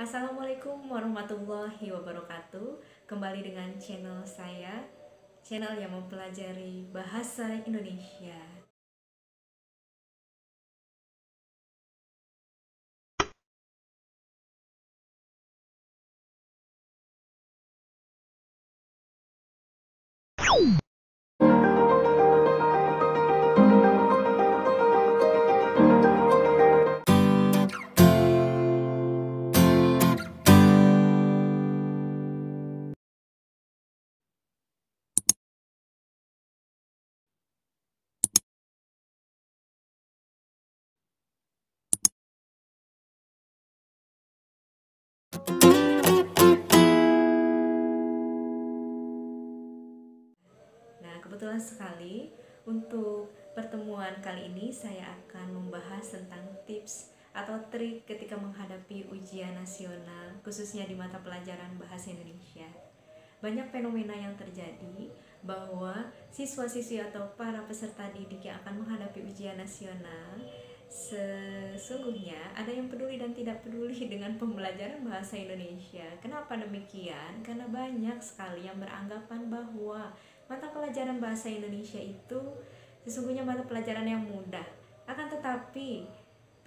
Assalamualaikum warahmatullahi wabarakatuh. Kembali dengan channel saya, channel yang mempelajari bahasa Indonesia. Nah, kebetulan sekali untuk pertemuan kali ini saya akan membahas tentang tips atau trik ketika menghadapi ujian nasional, khususnya di mata pelajaran bahasa Indonesia. Banyak fenomena yang terjadi bahwa siswa-siswi atau para peserta didik yang akan menghadapi ujian nasional sesungguhnya ada yang peduli dan tidak peduli dengan pembelajaran bahasa Indonesia. Kenapa demikian? Karena banyak sekali yang beranggapan bahwa mata pelajaran bahasa Indonesia itu sesungguhnya mata pelajaran yang mudah, akan tetapi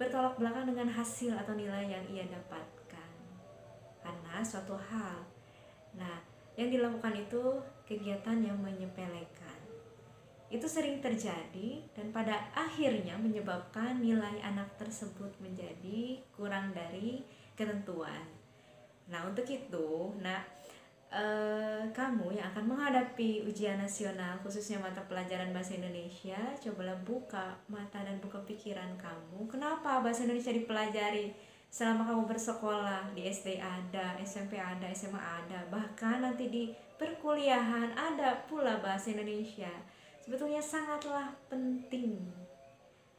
bertolak belakang dengan hasil atau nilai yang ia dapatkan karena suatu hal. Nah, yang dilakukan itu kegiatan yang menyepelekan. Itu sering terjadi dan pada akhirnya menyebabkan nilai anak tersebut menjadi kurang dari ketentuan. Nah, untuk itu, kamu yang akan menghadapi ujian nasional khususnya mata pelajaran bahasa Indonesia, cobalah buka mata dan buka pikiran kamu. Kenapa bahasa Indonesia dipelajari selama kamu bersekolah? Di SD ada, SMP ada, SMA ada, bahkan nanti di perkuliahan ada pula bahasa Indonesia. Sebetulnya sangatlah penting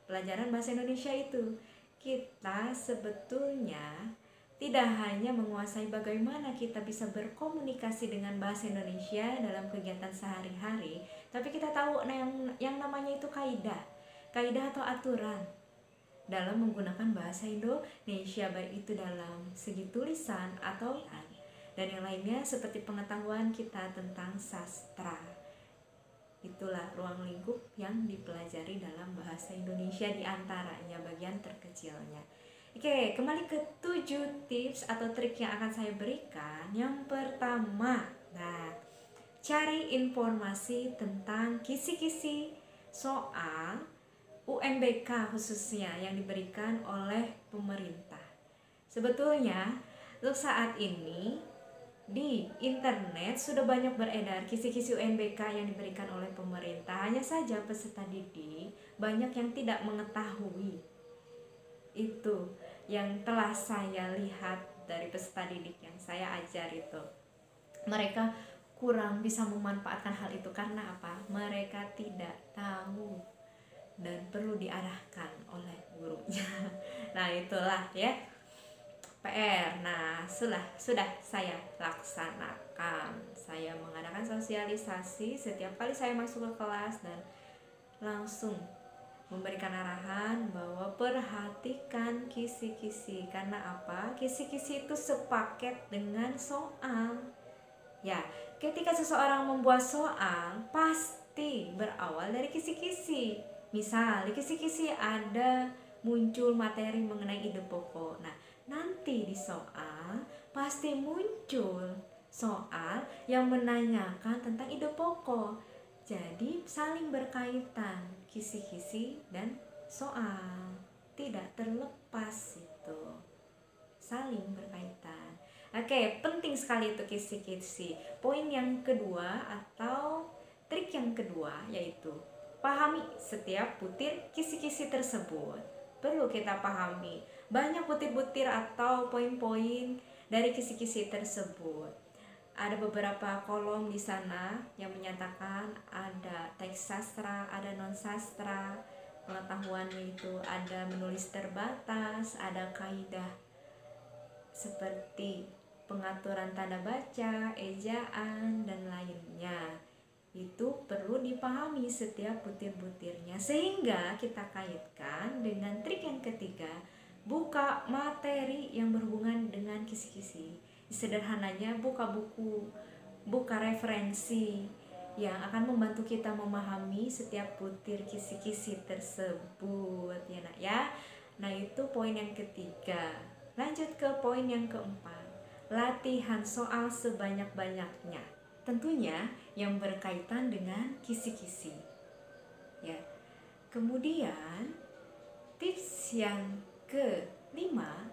pelajaran bahasa Indonesia itu. Kita sebetulnya tidak hanya menguasai bagaimana kita bisa berkomunikasi dengan bahasa Indonesia dalam kegiatan sehari-hari, tapi kita tahu yang namanya itu kaidah atau aturan dalam menggunakan bahasa Indonesia, baik itu dalam segi tulisan atau dan yang lainnya seperti pengetahuan kita tentang sastra. Itulah ruang lingkup yang dipelajari dalam bahasa Indonesia, diantaranya bagian terkecilnya. Oke, kembali ke 7 tips atau trik yang akan saya berikan. Yang pertama, cari informasi tentang kisi-kisi soal UNBK khususnya yang diberikan oleh pemerintah. Sebetulnya untuk saat ini di internet sudah banyak beredar kisi-kisi UNBK yang diberikan oleh pemerintah. Hanya saja peserta didik banyak yang tidak mengetahui. Itu yang telah saya lihat dari peserta didik yang saya ajar itu. Mereka kurang bisa memanfaatkan hal itu karena apa? Mereka tidak tahu dan perlu diarahkan oleh gurunya. Nah, itulah ya PR. Nah, sudah saya laksanakan. Saya mengadakan sosialisasi setiap kali saya masuk ke kelas dan langsung memberikan arahan bahwa perhatikan kisi-kisi. Karena apa? Kisi-kisi itu sepaket dengan soal. Ya, ketika seseorang membuat soal pasti berawal dari kisi-kisi. Misal, di kisi-kisi ada muncul materi mengenai ide pokok. Nah, nanti di soal pasti muncul soal yang menanyakan tentang ide pokok. Jadi saling berkaitan kisi-kisi dan soal, tidak terlepas itu, saling berkaitan. Oke, penting sekali itu kisi-kisi. Poin yang kedua atau trik yang kedua yaitu pahami setiap butir kisi-kisi tersebut. Perlu kita pahami banyak butir-butir atau poin-poin dari kisi-kisi tersebut. Ada beberapa kolom di sana yang menyatakan ada teks sastra, ada non sastra. Pengetahuannya itu ada menulis terbatas, ada kaidah seperti pengaturan tanda baca, ejaan, dan lainnya. Itu perlu dipahami setiap butir-butirnya, sehingga kita kaitkan dengan trik yang ketiga, buka materi yang berhubungan dengan kisi-kisi Sederhananya buka buku, buka referensi yang akan membantu kita memahami setiap butir kisi-kisi tersebut ya nak ya. Nah itu poin yang ketiga. Lanjut ke poin yang keempat, latihan soal sebanyak-banyaknya, tentunya yang berkaitan dengan kisi-kisi ya. Kemudian tips yang kelima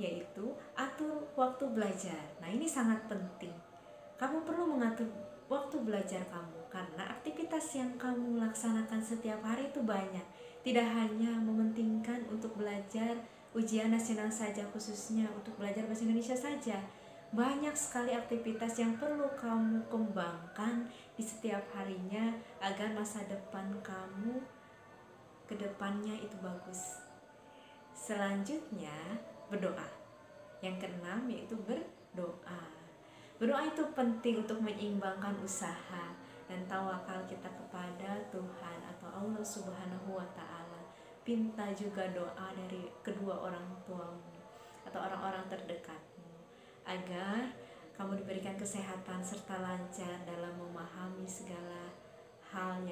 yaitu atur waktu belajar. Nah ini sangat penting. Kamu perlu mengatur waktu belajar kamu karena aktivitas yang kamu laksanakan setiap hari itu banyak. Tidak hanya mementingkan untuk belajar ujian nasional saja, khususnya untuk belajar bahasa Indonesia saja. Banyak sekali aktivitas yang perlu kamu kembangkan di setiap harinya agar masa depan kamu ke depannya itu bagus. Selanjutnya berdoa. Yang keenam yaitu berdoa. Berdoa itu penting untuk menyeimbangkan usaha dan tawakal kita kepada Tuhan atau Allah Subhanahu wa Ta'ala. Pinta juga doa dari kedua orang tuamu atau orang-orang terdekatmu agar kamu diberikan kesehatan serta lancar dalam memahami segala hal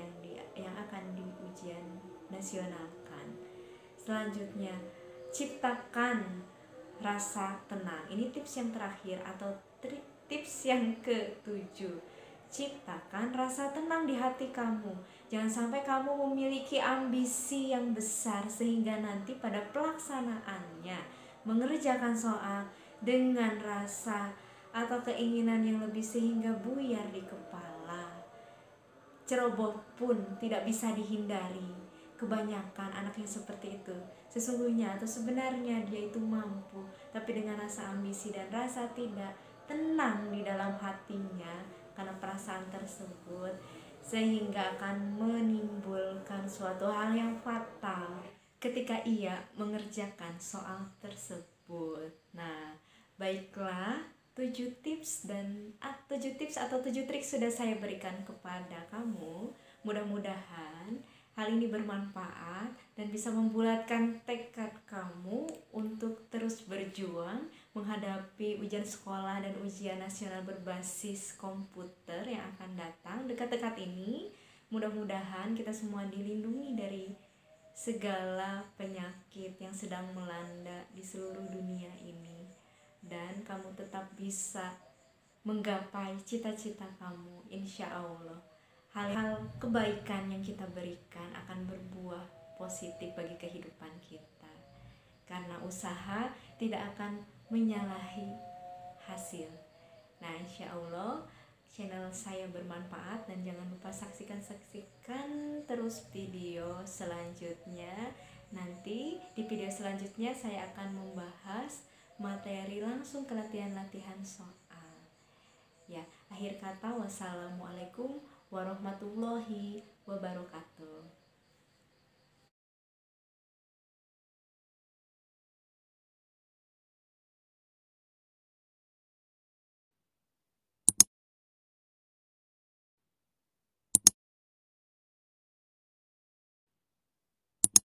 yang akan diujian nasionalkan. Selanjutnya, ciptakan rasa tenang. Ini tips yang terakhir atau tips yang ke-7. Ciptakan rasa tenang di hati kamu. Jangan sampai kamu memiliki ambisi yang besar sehingga nanti pada pelaksanaannya mengerjakan soal dengan rasa atau keinginan yang lebih sehingga buyar di kepala. Ceroboh pun tidak bisa dihindari. Kebanyakan anak yang seperti itu sesungguhnya atau sebenarnya dia itu mampu, tapi dengan rasa ambisi dan rasa tidak tenang di dalam hatinya karena perasaan tersebut, sehingga akan menimbulkan suatu hal yang fatal ketika ia mengerjakan soal tersebut. Nah, baiklah, 7 tips atau 7 trik sudah saya berikan kepada kamu. Mudah-mudahan hal ini bermanfaat dan bisa membulatkan tekad kamu untuk terus berjuang menghadapi ujian sekolah dan ujian nasional berbasis komputer yang akan datang dekat-dekat ini. Mudah-mudahan kita semua dilindungi dari segala penyakit yang sedang melanda di seluruh dunia ini, dan kamu tetap bisa menggapai cita-cita kamu. Insya Allah hal-hal kebaikan yang kita berikan akan berbuah positif bagi kehidupan kita, karena usaha tidak akan menyalahi hasil. Nah, insya Allah channel saya bermanfaat dan jangan lupa saksikan terus video selanjutnya. Nanti di video selanjutnya saya akan membahas materi langsung ke latihan soal. Ya, akhir kata wassalamualaikum warahmatullahi wabarakatuh.